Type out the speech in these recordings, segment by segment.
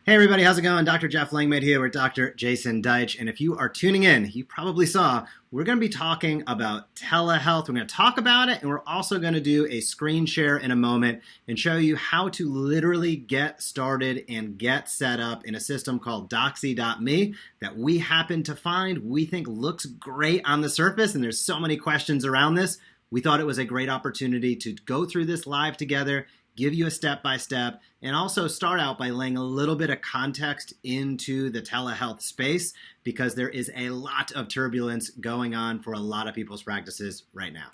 Hey everybody, how's it going? Dr. Jeff Langmaid here with Dr. Jason Deitch. And if you are tuning in, you probably saw we're going to be talking about telehealth. We're going to talk about it, and we're also going to do a screen share in a moment and show you how to literally get started and get set up in a system called Doxy.me that we happen to find we think looks great on the surface. And there's so many questions around this. We thought it was a great opportunity to go through this live together, give you a step-by-step, and also start out by laying a little bit of context into the telehealth space because there is a lot of turbulence going on for a lot of people's practices right now.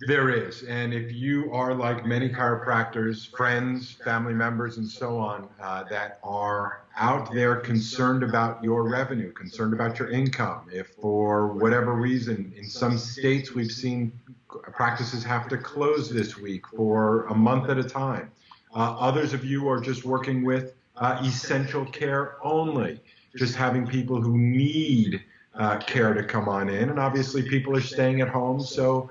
There is, and if you are like many chiropractors, friends, family members, and so on, that are out there concerned about your revenue, concerned about your income, if for whatever reason, in some states we've seen practices have to close this week for a month at a time. Others of you are just working with essential care only, just having people who need care to come on in, and obviously people are staying at home, so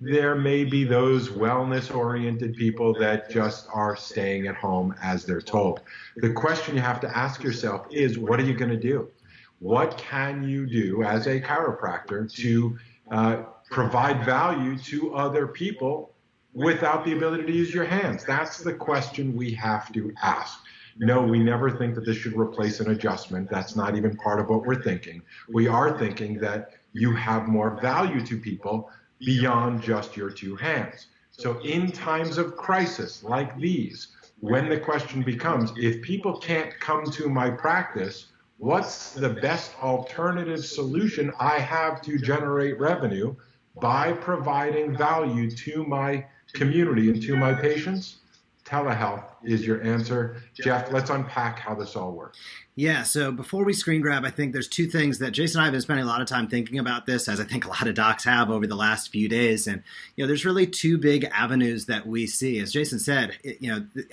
there may be those wellness-oriented people that just are staying at home as they're told. The question you have to ask yourself is, what are you going to do? What can you do as a chiropractor to provide value to other people without the ability to use your hands? That's the question we have to ask. No, we never think that this should replace an adjustment. That's not even part of what we're thinking. We are thinking that you have more value to people beyond just your two hands. So in times of crisis like these, when the question becomes, if people can't come to my practice, what's the best alternative solution I have to generate revenue by providing value to my community and to my patients? Telehealth is your answer. Jeff, let's unpack how this all works. Yeah, so before we screen grab, I think there's two things that Jason and I have been spending a lot of time thinking about this, as I think a lot of docs have over the last few days. And, there's really two big avenues that we see. As Jason said,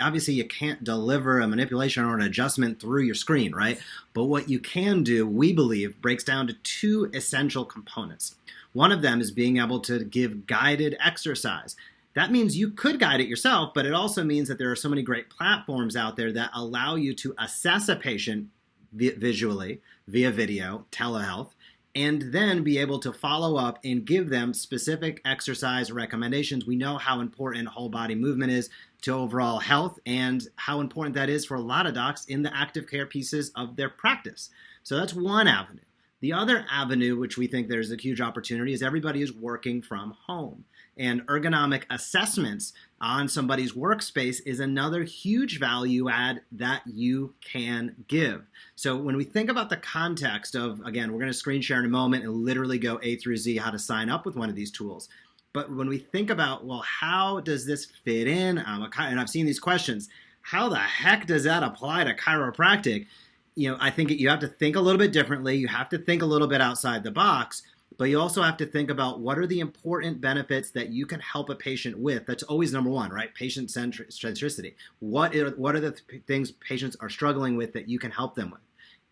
obviously you can't deliver a manipulation or an adjustment through your screen, right? But what you can do, we believe, breaks down to two essential components. One of them is being able to give guided exercise. That means you could guide it yourself, but it also means that there are so many great platforms out there that allow you to assess a patient visually via video, telehealth, and then be able to follow up and give them specific exercise recommendations. We know how important whole body movement is to overall health and how important that is for a lot of docs in the active care pieces of their practice. So that's one avenue. The other avenue, which we think there's a huge opportunity, is everybody is working from home. And ergonomic assessments on somebody's workspace is another huge value add that you can give. So when we think about the context of, again, we're going to screen share in a moment and literally go A through Z how to sign up with one of these tools. But when we think about, well, how does this fit in? And I've seen these questions. How the heck does that apply to chiropractic? I think you have to think a little bit differently. You have to think a little bit outside the box. But you also have to think about what are the important benefits that you can help a patient with. That's always number one, right? Patient centricity. What are the things patients are struggling with that you can help them with?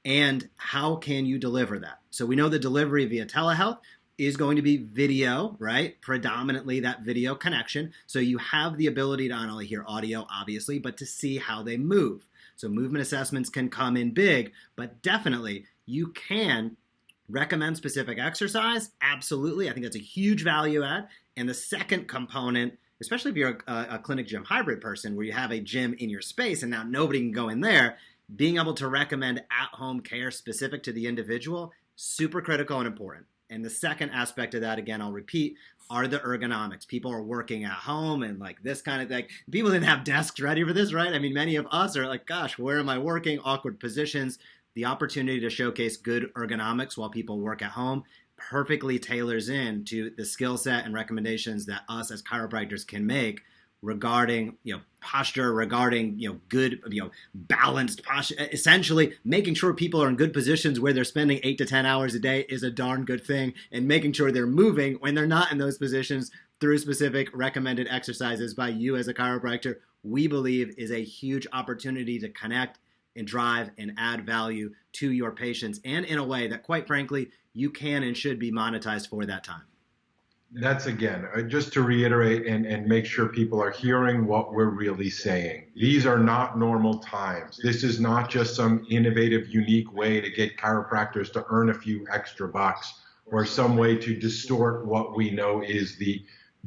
And how can you deliver that? So we know the delivery via telehealth is going to be video, right? Predominantly that video connection. So you have the ability to not only hear audio, obviously, but to see how they move. So movement assessments can come in big, but definitely you can recommend specific exercise. Absolutely. I think that's a huge value add. And the second component, especially if you're a clinic gym hybrid person where you have a gym in your space and now nobody can go in there, being able to recommend at-home care specific to the individual, super critical and important. And the second aspect of that, again, I'll repeat, are the ergonomics. People are working at home and like this kind of thing. People didn't have desks ready for this, right? I mean, many of us are like, gosh, where am I working? Awkward positions. The opportunity to showcase good ergonomics while people work at home perfectly tailors in to the skill set and recommendations that us as chiropractors can make regarding, posture, regarding, good, balanced posture. Essentially, making sure people are in good positions where they're spending 8 to 10 hours a day is a darn good thing, and making sure they're moving when they're not in those positions through specific recommended exercises by you as a chiropractor, we believe is a huge opportunity to connect and drive and add value to your patients, and in a way that, quite frankly, you can and should be monetized for that time. That's again, just to reiterate and make sure people are hearing what we're really saying. These are not normal times. This is not just some innovative, unique way to get chiropractors to earn a few extra bucks or some way to distort what we know is the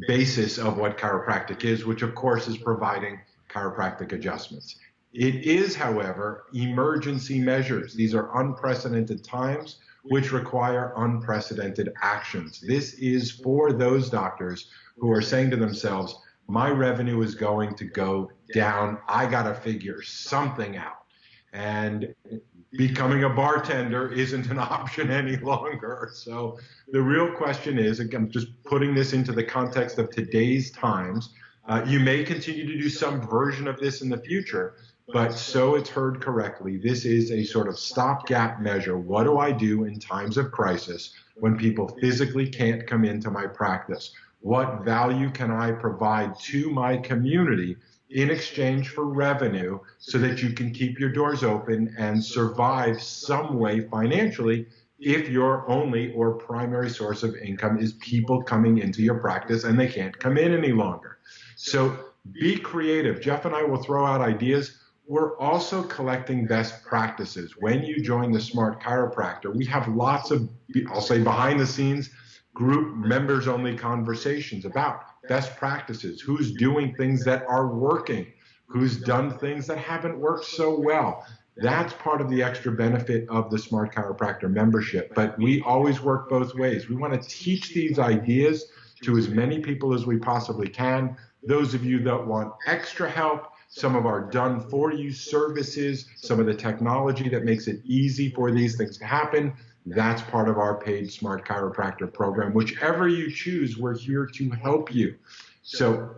basis of what chiropractic is, which of course is providing chiropractic adjustments. It is, however, emergency measures. These are unprecedented times which require unprecedented actions. This is for those doctors who are saying to themselves, my revenue is going to go down. I got to figure something out. And becoming a bartender isn't an option any longer. So the real question is, again, just putting this into the context of today's times, you may continue to do some version of this in the future, but so it's heard correctly, this is a sort of stopgap measure. What do I do in times of crisis when people physically can't come into my practice? What value can I provide to my community in exchange for revenue so that you can keep your doors open and survive some way financially if your only or primary source of income is people coming into your practice and they can't come in any longer? So be creative. Jeff and I will throw out ideas. We're also collecting best practices. When you join the Smart Chiropractor, we have lots of, I'll say behind the scenes, group members only conversations about best practices, who's doing things that are working, who's done things that haven't worked so well. That's part of the extra benefit of the Smart Chiropractor membership. But we always work both ways. We want to teach these ideas to as many people as we possibly can. Those of you that want extra help, some of our done-for-you services, some of the technology that makes it easy for these things to happen, that's part of our paid Smart Chiropractor program. Whichever you choose, we're here to help you. So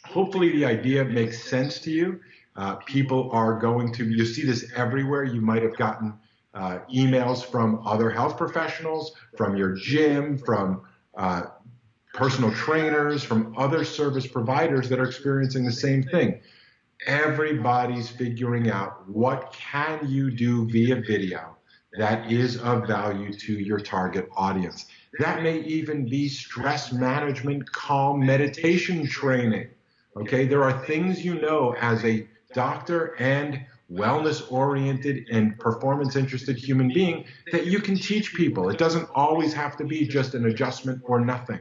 hopefully the idea makes sense to you. People are going to, you see this everywhere. You might have gotten emails from other health professionals, from your gym, from personal trainers, from other service providers that are experiencing the same thing. Everybody's figuring out what can you do via video that is of value to your target audience. That may even be stress management, calm meditation training. Okay, there are things you know as a doctor and wellness-oriented and performance-interested human being that you can teach people. It doesn't always have to be just an adjustment or nothing.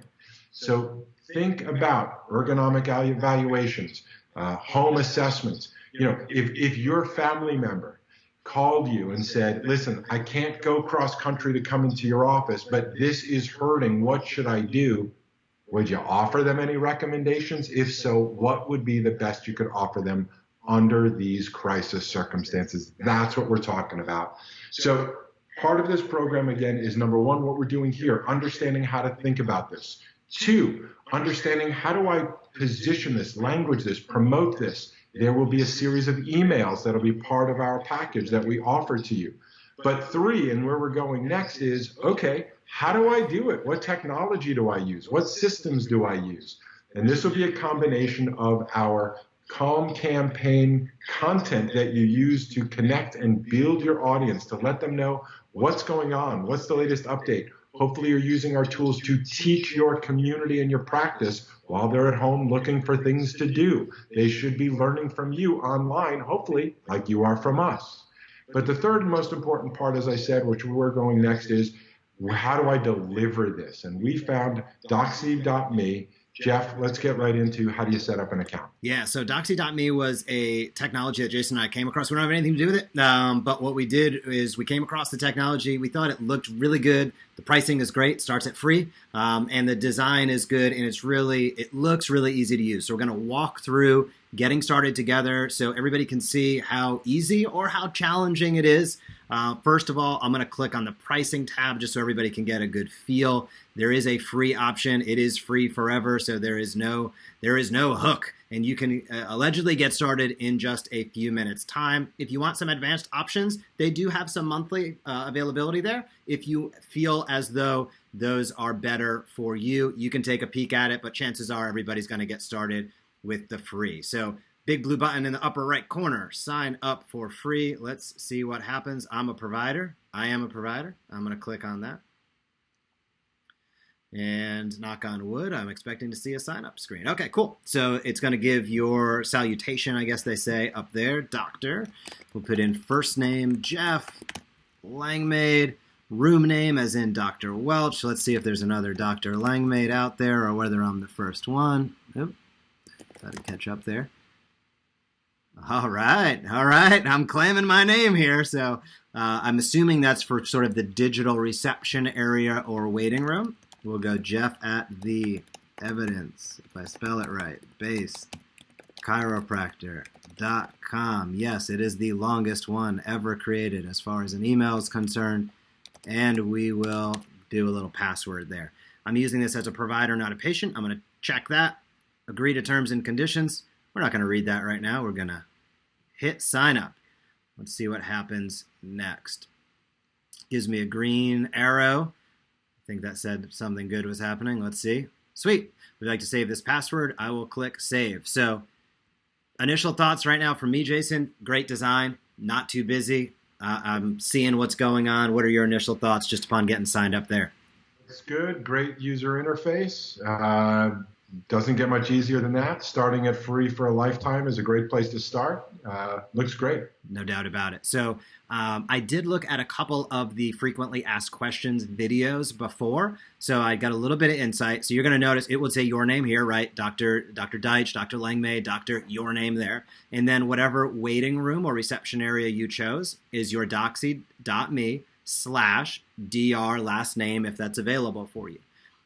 So think about ergonomic evaluations, home assessments. You know, if your family member called you and said, listen, I can't go cross country to come into your office, but this is hurting, what should I do? Would you offer them any recommendations? If so, what would be the best you could offer them under these crisis circumstances? That's what we're talking about. So part of this program, again, is number one, what we're doing here, understanding how to think about this. Two, understanding how do I position this, language this, promote this. There will be a series of emails that will be part of our package that we offer to you. But three, and where we're going next is, okay, how do I do it? What technology do I use? What systems do I use? And this will be a combination of our Calm campaign content that you use to connect and build your audience, to let them know what's going on, what's the latest update. Hopefully you're using our tools to teach your community and your practice while they're at home looking for things to do. They should be learning from you online, hopefully, like you are from us. But the third and most important part, as I said, which we're going next, is how do I deliver this? And we found doxy.me. Jeff, let's get right into how do you set up an account. Yeah, so Doxy.me was a technology that Jason and I came across. We don't have anything to do with it, but what we did is we came across the technology. We thought it looked really good. The pricing is great, starts at free, and the design is good, and it looks really easy to use. So we're going to walk through getting started together so everybody can see how easy or how challenging it is. First of all, I'm going to click on the pricing tab just so everybody can get a good feel. There is a free option. It is free forever, so there is no hook, and you can allegedly get started in just a few minutes time. If you want some advanced options, they do have some monthly availability there. If you feel as though those are better for you, you can take a peek at it, but chances are everybody's going to get started with the free. So big blue button in the upper right corner, sign up for free. Let's see what happens. I'm a provider. I am a provider. I'm going to click on that. And knock on wood, I'm expecting to see a sign-up screen. Okay, cool. So it's going to give your salutation, I guess they say, up there, doctor. We'll put in first name, Jeff, Langmaid, room name, as in Dr. Welch. Let's see if there's another Dr. Langmaid out there or whether I'm the first one. Oop, got to catch up there. All right. I'm claiming my name here. So I'm assuming that's for sort of the digital reception area or waiting room. We'll go Jeff at the evidence, if I spell it right, base chiropractor.com. Yes, it is the longest one ever created as far as an email is concerned. And we will do a little password there. I'm using this as a provider, not a patient. I'm going to check that. Agree to terms and conditions. We're not going to read that right now. We're going to hit sign up. Let's see what happens next. Gives me a green arrow. I think that said something good was happening. Let's see. Sweet. We'd like to save this password. I will click save. So initial thoughts right now from me, Jason. Great design. Not too busy. I'm seeing what's going on. What are your initial thoughts just upon getting signed up there? It's good. Great user interface. Doesn't get much easier than that. Starting at free for a lifetime is a great place to start. Looks great. No doubt about it. So I did look at a couple of the frequently asked questions videos before. So I got a little bit of insight. So you're going to notice it would say your name here, right? Dr. Deitch, Dr. Langmaid, Dr. Your name there. And then whatever waiting room or reception area you chose is your doxy.me/dr last name if that's available for you.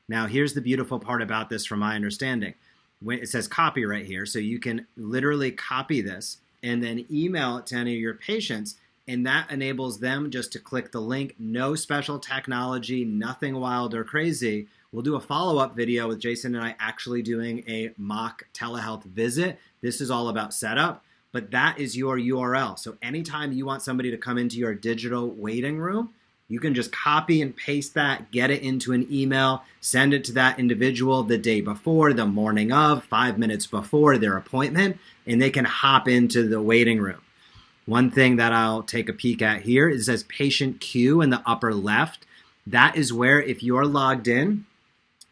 Now, here's the beautiful part about this from my understanding. When it says copy right here, so you can literally copy this and then email it to any of your patients, and that enables them just to click the link. No special technology, nothing wild or crazy. We'll do a follow-up video with Jason and I actually doing a mock telehealth visit. This is all about setup, but that is your URL. So anytime you want somebody to come into your digital waiting room, you can just copy and paste that, get it into an email, send it to that individual the day before, the morning of, 5 minutes before their appointment, and they can hop into the waiting room. One thing that I'll take a peek at here, it says patient queue in the upper left. That is where if you're logged in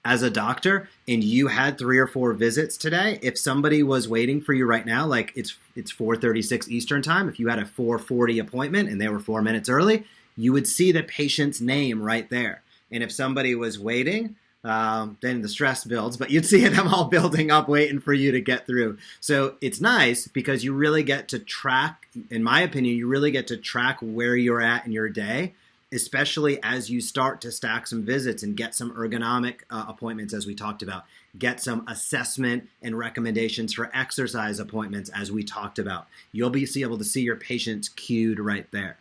as a doctor and you had 3 or 4 visits today, if somebody was waiting for you right now, like it's 4:36 Eastern time, if you had a 4:40 appointment and they were 4 minutes early, you would see the patient's name right there. And if somebody was waiting, then the stress builds, but you'd see them all building up, waiting for you to get through. So it's nice because you really get to track, in my opinion, you really get to track where you're at in your day, especially as you start to stack some visits and get some ergonomic appointments, as we talked about, get some assessment and recommendations for exercise appointments, as we talked about. You'll be able to see your patients queued right there.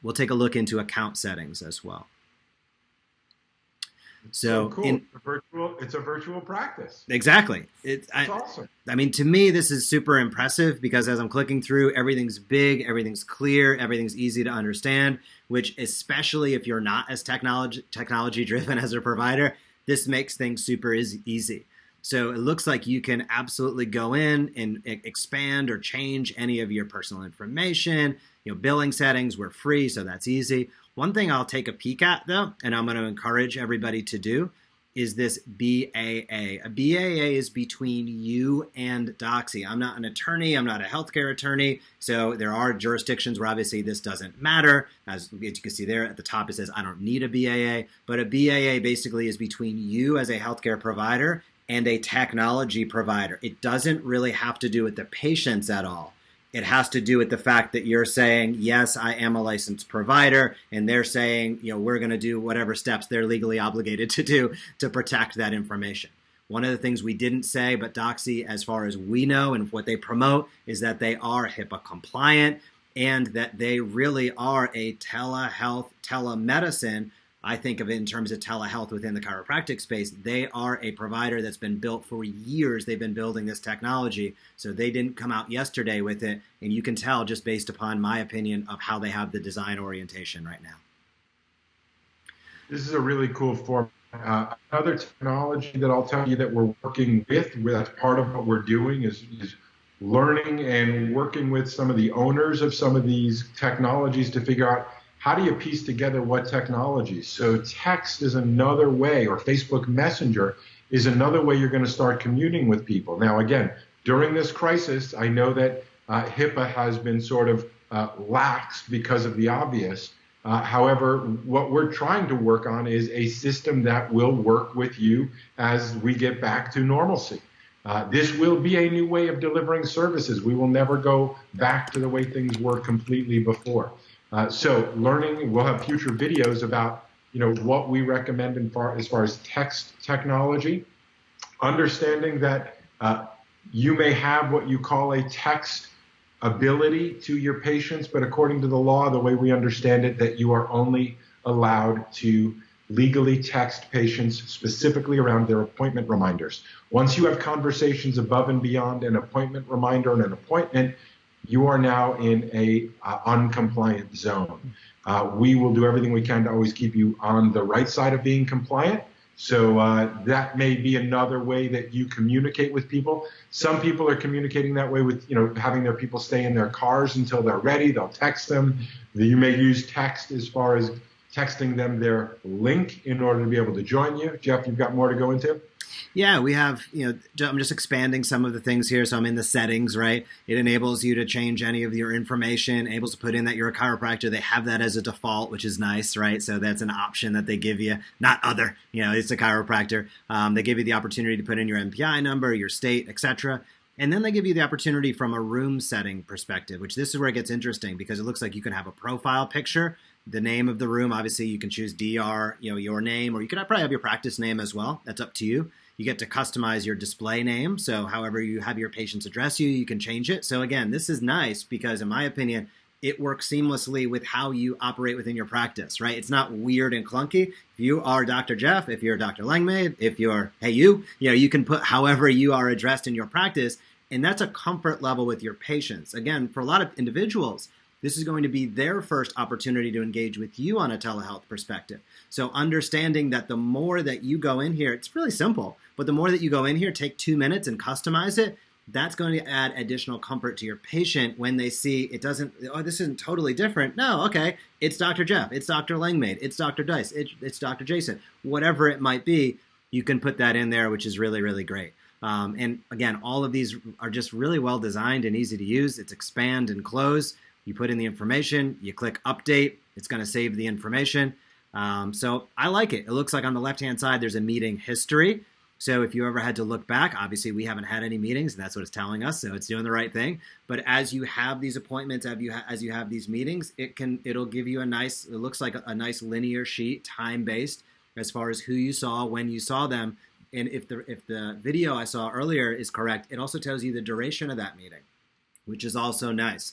We'll take a look into account settings as well. So cool. It's a virtual practice. Exactly. It's awesome. I mean, to me, this is super impressive because as I'm clicking through, everything's big, everything's clear, everything's easy to understand, which especially if you're not as technology driven as a provider, this makes things super easy. So it looks like you can absolutely go in and expand or change any of your personal information. Billing settings were free, so that's easy. One thing I'll take a peek at, though, and I'm going to encourage everybody to do, is this BAA. A BAA is between you and Doxy. I'm not an attorney. I'm not a healthcare attorney. So there are jurisdictions where obviously this doesn't matter. As you can see there at the top, it says I don't need a BAA. But a BAA basically is between you as a healthcare provider and a technology provider. It doesn't really have to do with the patients at all. It has to do with the fact that you're saying, yes, I am a licensed provider, and they're saying, we're going to do whatever steps they're legally obligated to do to protect that information. One of the things we didn't say, but Doxy, as far as we know and what they promote, is that they are HIPAA compliant and that they really are a telehealth, telemedicine. I think of it in terms of telehealth within the chiropractic space. They are a provider that's been built for years. They've been building this technology. So they didn't come out yesterday with it. And you can tell just based upon my opinion of how they have the design orientation right now. This is a really cool form. Another technology that I'll tell you that we're working with, that's part of what we're doing, is learning and working with some of the owners of some of these technologies to figure out how do you piece together what technology? So text is another way, or Facebook Messenger is another way you're going to start commuting with people. Now, again, during this crisis, I know that HIPAA has been sort of lax because of the obvious. However, what we're trying to work on is a system that will work with you as we get back to normalcy. This will be a new way of delivering services. We will never go back to the way things were completely before. So learning, we'll have future videos about what we recommend as far as text technology, understanding that you may have what you call a text ability to your patients, but according to the law, the way we understand it, that you are only allowed to legally text patients specifically around their appointment reminders. Once you have conversations above and beyond an appointment reminder and an appointment, you are now in a uncompliant zone. We will do everything we can to always keep you on the right side of being compliant. So that may be another way that you communicate with people. Some people are communicating that way with, having their people stay in their cars until they're ready. They'll text them. You may use text as far as texting them their link in order to be able to join you. Jeff, you've got more to go into? Yeah, we have, I'm just expanding some of the things here. So I'm in the settings, right? It enables you to change any of your information, able to put in that you're a chiropractor. They have that as a default, which is nice, right? So that's an option that they give you, not other, it's a chiropractor. They give you the opportunity to put in your MPI number, your state, etc. And then they give you the opportunity from a room setting perspective, which this is where it gets interesting because it looks like you can have a profile picture, the name of the room. Obviously, you can choose DR, your name, or you could probably have your practice name as well. That's up to you. You get to customize your display name. So however you have your patients address you, you can change it. So again, this is nice because in my opinion, it works seamlessly with how you operate within your practice, right? It's not weird and clunky. If you are Dr. Jeff, if you're Dr. Langmaid, if you're, hey, you can put however you are addressed in your practice. And that's a comfort level with your patients. Again, for a lot of individuals, this is going to be their first opportunity to engage with you on a telehealth perspective. So understanding that the more that you go in here, it's really simple, but the more that you go in here, take 2 minutes and customize it, that's going to add additional comfort to your patient when they see it doesn't, this isn't totally different. No, okay, it's Dr. Jeff, it's Dr. Langmaid, it's Dr. Deitch, it's Dr. Jason. Whatever it might be, you can put that in there, which is really, really great. And again, all of these are just really well designed and easy to use. It's expand and close. You put in the information, you click update, it's going to save the information. So I like it. It looks like on the left-hand side, there's a meeting history. So if you ever had to look back, obviously we haven't had any meetings, and that's what it's telling us. So it's doing the right thing. But as you have these appointments, as you have these meetings, it'll give you it looks like a nice linear sheet, time-based, as far as who you saw, when you saw them. And if the video I saw earlier is correct, it also tells you the duration of that meeting, which is also nice,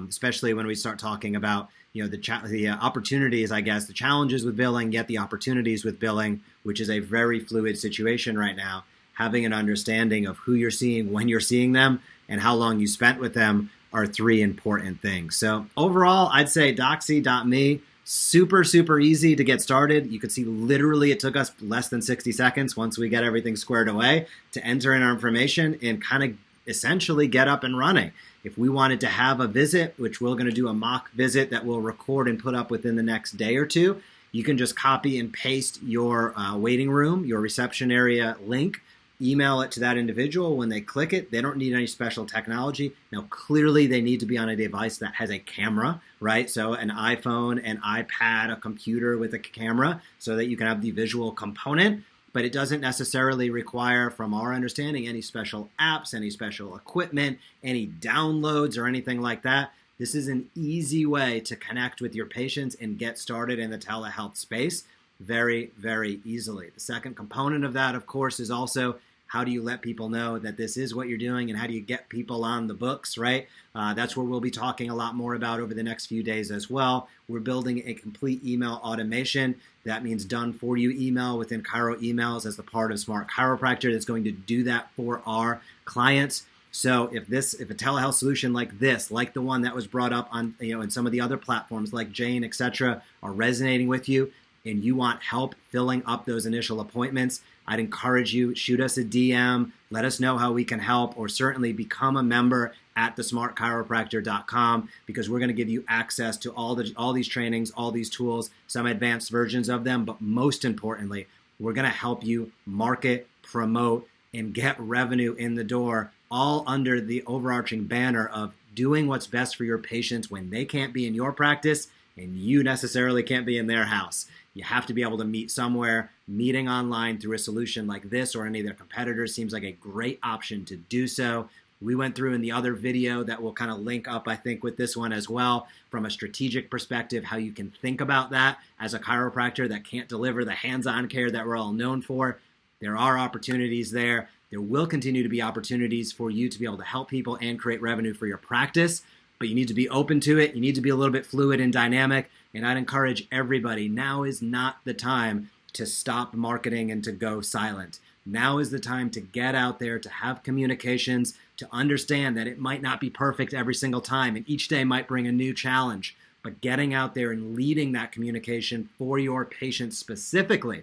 especially when we start talking about the opportunities, I guess, the challenges with billing, yet the opportunities with billing, which is a very fluid situation right now. Having an understanding of who you're seeing, when you're seeing them, and how long you spent with them are 3 important things. So overall, I'd say Doxy.me, super, super easy to get started. You can see literally it took us less than 60 seconds once we get everything squared away to enter in our information and kind of essentially get up and running. If we wanted to have a visit, which we're going to do a mock visit that we'll record and put up within the next day or two, you can just copy and paste your waiting room, your reception area link, email it to that individual. When they click it, they don't need any special technology. Now, clearly, they need to be on a device that has a camera, right? So an iPhone, an iPad, a computer with a camera so that you can have the visual component. But it doesn't necessarily require, from our understanding, any special apps, any special equipment, any downloads or anything like that. This is an easy way to connect with your patients and get started in the telehealth space very, very easily. The second component of that, of course, is also how do you let people know that this is what you're doing and how do you get people on the books, right? That's where we'll be talking a lot more about over the next few days as well. We're building a complete email automation. That means done for you email within Chiro Emails as the part of Smart Chiropractor that's going to do that for our clients. So if a telehealth solution like this, like the one that was brought up on, in some of the other platforms like Jane, etc., are resonating with you, and you want help filling up those initial appointments, I'd encourage you, shoot us a DM, let us know how we can help, or certainly become a member at thesmartchiropractor.com, because we're going to give you access to all these trainings, all these tools, some advanced versions of them, but most importantly, we're going to help you market, promote, and get revenue in the door, all under the overarching banner of doing what's best for your patients when they can't be in your practice and you necessarily can't be in their house. You have to be able to meet somewhere. Meeting online through a solution like this or any of their competitors seems like a great option to do so. We went through in the other video that will kind of link up, I think, with this one as well, from a strategic perspective, how you can think about that as a chiropractor that can't deliver the hands-on care that we're all known for. There are opportunities there. There will continue to be opportunities for you to be able to help people and create revenue for your practice, but you need to be open to it. You need to be a little bit fluid and dynamic, and I'd encourage everybody, now is not the time to stop marketing and to go silent. Now is the time to get out there, to have communications, to understand that it might not be perfect every single time, and each day might bring a new challenge, but getting out there and leading that communication for your patients specifically,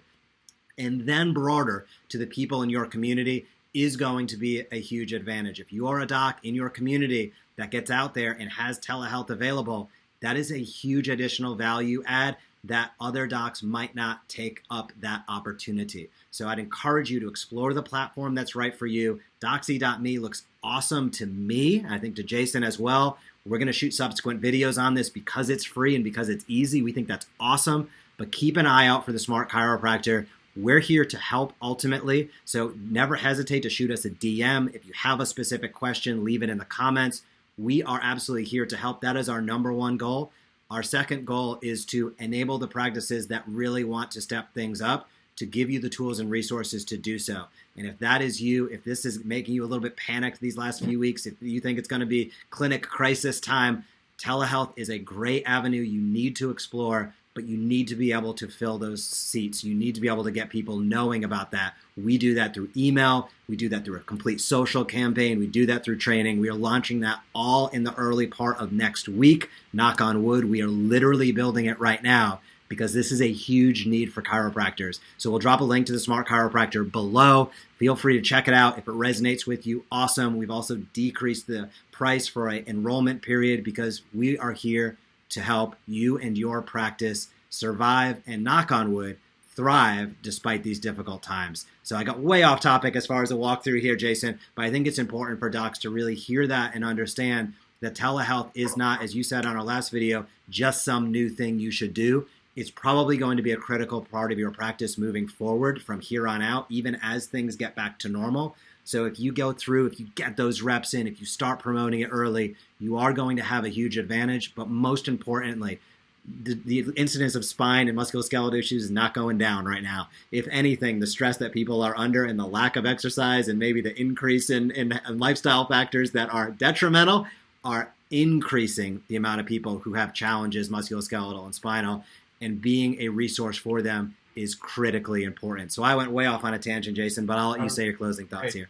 and then broader to the people in your community, is going to be a huge advantage. If you are a doc in your community that gets out there and has telehealth available, that is a huge additional value add that other docs might not take up that opportunity. So I'd encourage you to explore the platform that's right for you. Doxy.me looks awesome to me. I think to Jason as well. We're going to shoot subsequent videos on this because it's free and because it's easy. We think that's awesome. But keep an eye out for the Smart Chiropractor. We're here to help ultimately. So never hesitate to shoot us a DM. If you have a specific question, leave it in the comments. We are absolutely here to help. That is our number one goal. Our second goal is to enable the practices that really want to step things up, to give you the tools and resources to do so. And if that is you, if this is making you a little bit panicked these last few weeks, if you think it's going to be clinic crisis time, telehealth is a great avenue you need to explore, but you need to be able to fill those seats. You need to be able to get people knowing about that. We do that through email. We do that through a complete social campaign. We do that through training. We are launching that all in the early part of next week. Knock on wood, we are literally building it right now because this is a huge need for chiropractors. So we'll drop a link to the Smart Chiropractor below. Feel free to check it out. If it resonates with you, awesome. We've also decreased the price for an enrollment period because we are here to help you and your practice survive and, knock on wood, thrive despite these difficult times. So I got way off topic as far as the walkthrough here, Jason, but I think it's important for docs to really hear that and understand that telehealth is not, as you said on our last video, just some new thing you should do. It's probably going to be a critical part of your practice moving forward from here on out, even as things get back to normal. So if you go through, if you get those reps in, if you start promoting it early, you are going to have a huge advantage. But most importantly, the incidence of spine and musculoskeletal issues is not going down right now. If anything, the stress that people are under and the lack of exercise and maybe the increase in lifestyle factors that are detrimental are increasing the amount of people who have challenges, musculoskeletal and spinal, and being a resource for them is critically important. So I went way off on a tangent, Jason, but I'll let you say your closing thoughts here.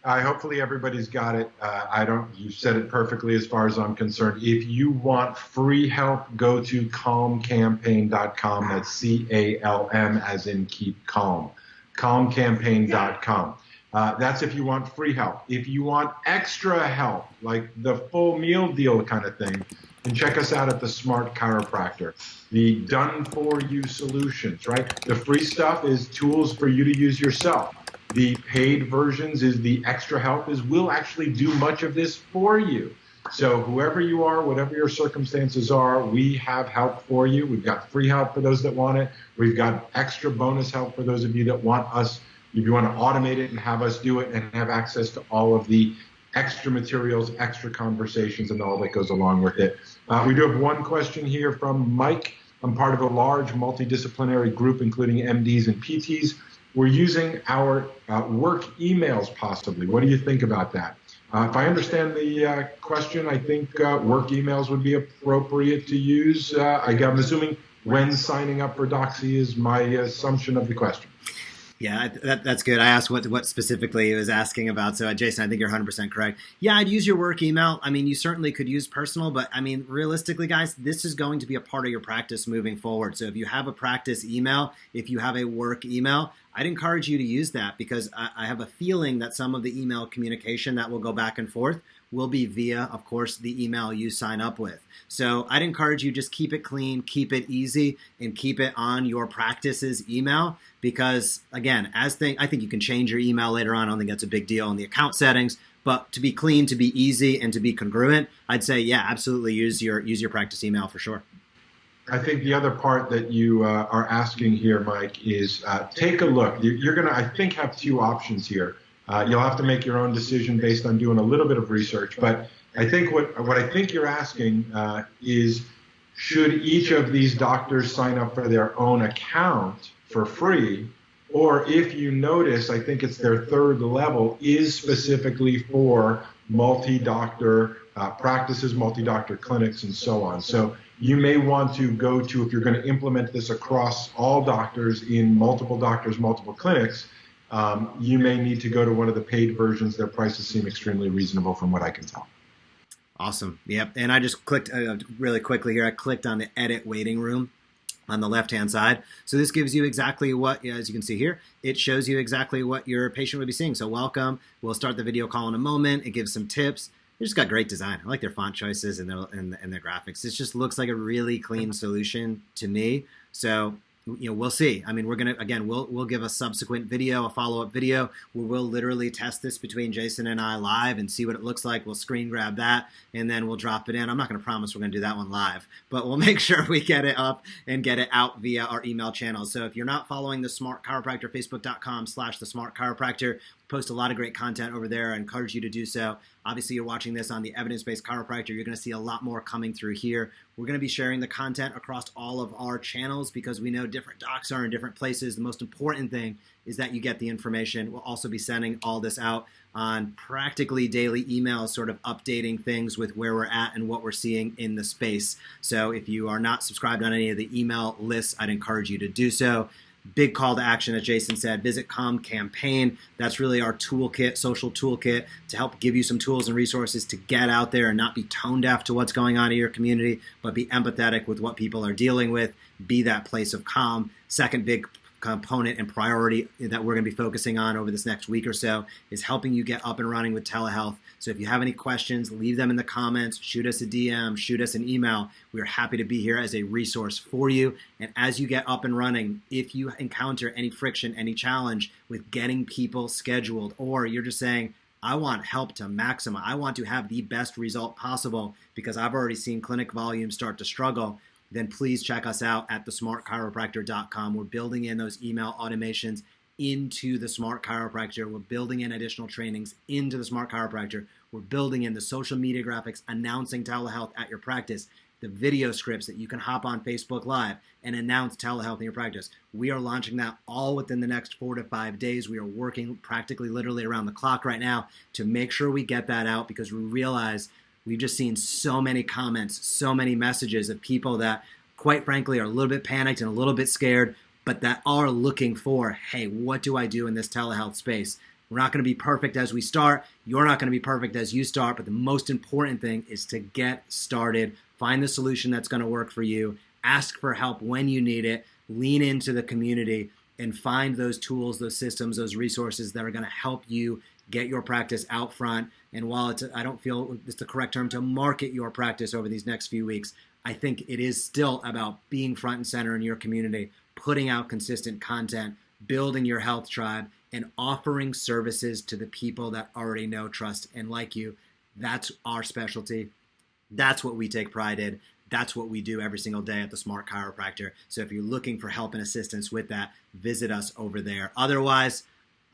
Hopefully everybody's got it. You said it perfectly as far as I'm concerned. If you want free help, go to calmcampaign.com. That's C-A-L-M as in keep calm. Calmcampaign.com. That's if you want free help. If you want extra help, like the full meal deal kind of thing, then check us out at the Smart Chiropractor. The done-for-you solutions, right? The free stuff is tools for you to use yourself. The paid versions is the extra help, is we'll actually do much of this for you. So whoever you are, whatever your circumstances are, we have help for you. We've got free help for those that want it. We've got extra bonus help for those of you that want us. If you want to automate it and have us do it and have access to all of the extra materials, extra conversations, and all that goes along with it. We do have one question here from Mike. I'm part of a large multidisciplinary group, including MDs and PTs. We're using our work emails possibly. What do you think about that? If I understand the question, I think work emails would be appropriate to use. I'm assuming when signing up for Doxy is my assumption of the question. Yeah, that's good. I asked what specifically he was asking about. So, Jason, I think you're 100% correct. Yeah, I'd use your work email. I mean, you certainly could use personal, but I mean, realistically, guys, this is going to be a part of your practice moving forward. So, if you have a practice email, if you have a work email, I'd encourage you to use that because I have a feeling that some of the email communication that will go back and forth will be via, of course, the email you sign up with. So I'd encourage you just keep it clean, keep it easy, and keep it on your practice's email because, again, I think you can change your email later on. I don't think that's a big deal in the account settings. But to be clean, to be easy, and to be congruent, I'd say, yeah, absolutely use your practice email for sure. I think the other part that you are asking here, Mike, is take a look. You're going to, I think, have two options here. You'll have to make your own decision based on doing a little bit of research. But I think what I think you're asking is, should each of these doctors sign up for their own account for free? Or if you notice, I think it's their third level, is specifically for multi-doctor practices, multi-doctor clinics, and so on. So you may want to go to, if you're going to implement this across all doctors in multiple doctors, multiple clinics, you may need to go to one of the paid versions. Their prices seem extremely reasonable from what I can tell. Awesome. Yep. And I just clicked really quickly here. I clicked on the edit waiting room on the left-hand side. So this gives you exactly what, as you can see here, it shows you exactly what your patient would be seeing. So welcome. We'll start the video call in a moment. It gives some tips. They just got great design. I like their font choices and their graphics. It just looks like a really clean solution to me. So we'll see. I mean, we're gonna we'll give a subsequent video, a follow-up video, where we'll literally test this between Jason and I live and see what it looks like. We'll screen grab that and then we'll drop it in. I'm not gonna promise we're gonna do that one live, but we'll make sure we get it up and get it out via our email channel. So if you're not following the Smart Chiropractor, Facebook.com/the Smart Chiropractor, post a lot of great content over there. I encourage you to do so. Obviously, you're watching this on the Evidence-Based Chiropractor. You're going to see a lot more coming through here. We're going to be sharing the content across all of our channels because we know different docs are in different places. The most important thing is that you get the information. We'll also be sending all this out on practically daily emails, sort of updating things with where we're at and what we're seeing in the space. So if you are not subscribed on any of the email lists, I'd encourage you to do so. Big call to action, as Jason said, visit Calm Campaign. That's really our toolkit, social toolkit, to help give you some tools and resources to get out there and not be tone deaf to what's going on in your community, but be empathetic with what people are dealing with, be that place of calm. Second big component and priority that we're going to be focusing on over this next week or so is helping you get up and running with telehealth. So if you have any questions, leave them in the comments, shoot us a DM, shoot us an email. We're happy to be here as a resource for you. And as you get up and running, if you encounter any friction, any challenge with getting people scheduled, or you're just saying, I want help to maximize, I want to have the best result possible because I've already seen clinic volume start to struggle, then please check us out at thesmartchiropractor.com. We're building in those email automations into the Smart Chiropractor. We're building in additional trainings into the Smart Chiropractor. We're building in the social media graphics announcing telehealth at your practice, the video scripts that you can hop on Facebook Live and announce telehealth in your practice. We are launching that all within the next 4 to 5 days. We are working practically literally around the clock right now to make sure we get that out because we realize we've just seen so many comments, so many messages of people that, quite frankly, are a little bit panicked and a little bit scared, but that are looking for, hey, what do I do in this telehealth space? We're not going to be perfect as we start. You're not going to be perfect as you start, but the most important thing is to get started, find the solution that's going to work for you, ask for help when you need it, lean into the community, and find those tools, those systems, those resources that are going to help you get your practice out front. And while I don't feel it's the correct term to market your practice over these next few weeks, I think it is still about being front and center in your community, putting out consistent content, building your health tribe, and offering services to the people that already know, trust, and like you. That's our specialty. That's what we take pride in. That's what we do every single day at the Smart Chiropractor. So if you're looking for help and assistance with that, visit us over there. Otherwise,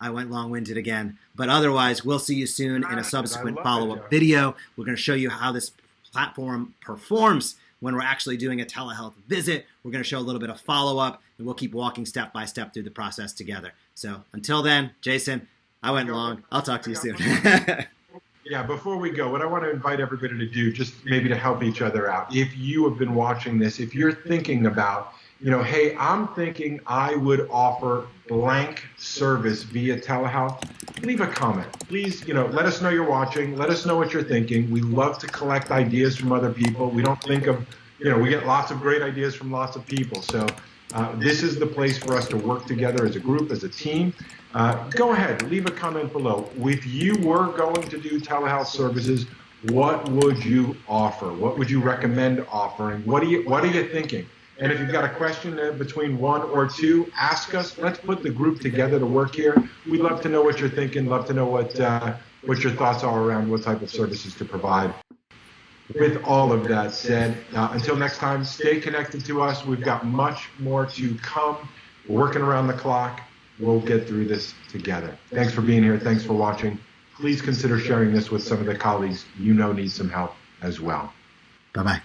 I went long-winded again, but otherwise, we'll see you soon in a subsequent follow-up video. We're going to show you how this platform performs when we're actually doing a telehealth visit. We're going to show a little bit of follow-up, and we'll keep walking step by step through the process together. So until then, Jason, I went long. I'll talk to you soon. Yeah, before we go, what I want to invite everybody to do, just maybe to help each other out, if you have been watching this, if you're thinking about hey, I'm thinking I would offer blank service via telehealth, leave a comment. Please, let us know you're watching. Let us know what you're thinking. We love to collect ideas from other people. We don't think of, we get lots of great ideas from lots of people. So this is the place for us to work together as a group, as a team. Go ahead, leave a comment below. If you were going to do telehealth services, what would you offer? What would you recommend offering? What are you thinking? And if you've got a question between one or two, ask us. Let's put the group together to work here. We'd love to know what you're thinking. Love to know what your thoughts are around what type of services to provide. With all of that said, until next time, stay connected to us. We've got much more to come. We're working around the clock. We'll get through this together. Thanks for being here. Thanks for watching. Please consider sharing this with some of the colleagues you know need some help as well. Bye-bye.